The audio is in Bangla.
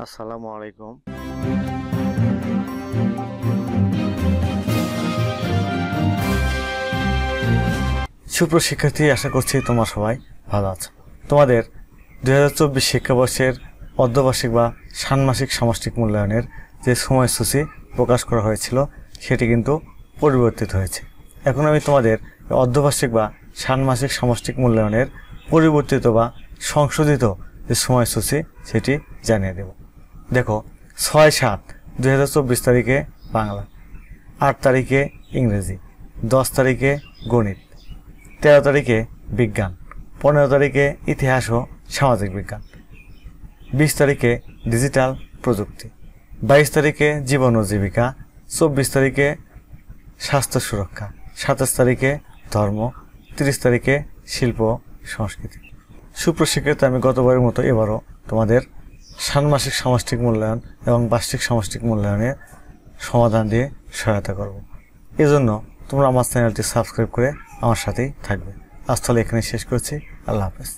আসসালামু আলাইকুম। সুপ্রিয় শিক্ষার্থী, আশা করছি তোমরা সবাই ভালো আছো। তোমাদের 2024 শিক্ষাবর্ষের অর্ধবার্ষিক বা ষান্মাসিক সামষ্টিক মূল্যায়নের যে সময়সূচি প্রকাশ করা হয়েছিল সেটি কিন্তু পরিবর্তিত হয়েছে। এখন আমি তোমাদের অর্ধবার্ষিক বা ষান্মাসিক সামষ্টিক মূল্যায়নের পরিবর্তিত বা সংশোধিত যে সময়সূচি সেটি জানিয়ে দেব। দেখো, 6/7/2024 তারিখে বাংলা, 8 তারিখে ইংরেজি, 10 তারিখে গণিত, 13 তারিখে বিজ্ঞান, 15 তারিখে ইতিহাস ও সামাজিক বিজ্ঞান, 20 তারিখে ডিজিটাল প্রযুক্তি, 22 তারিখে জীবন ও জীবিকা, 24 তারিখে স্বাস্থ্য সুরক্ষা, 27 তারিখে ধর্ম, 30 তারিখে শিল্প সংস্কৃতি। সুপ্রশিক্ষিত, আমি গতবারের মতো এবারও তোমাদের ষান্মাসিক সামষ্টিক মূল্যায়ন এবং বার্ষিক সামষ্টিক মূল্যায়নের সমাধান দিয়ে সহায়তা করব। এজন্য তোমরা আমার চ্যানেলটি সাবস্ক্রাইব করে আমার সাথেই থাকবে। আজ তাহলে এখানে শেষ করছি। আল্লাহ হাফেজ।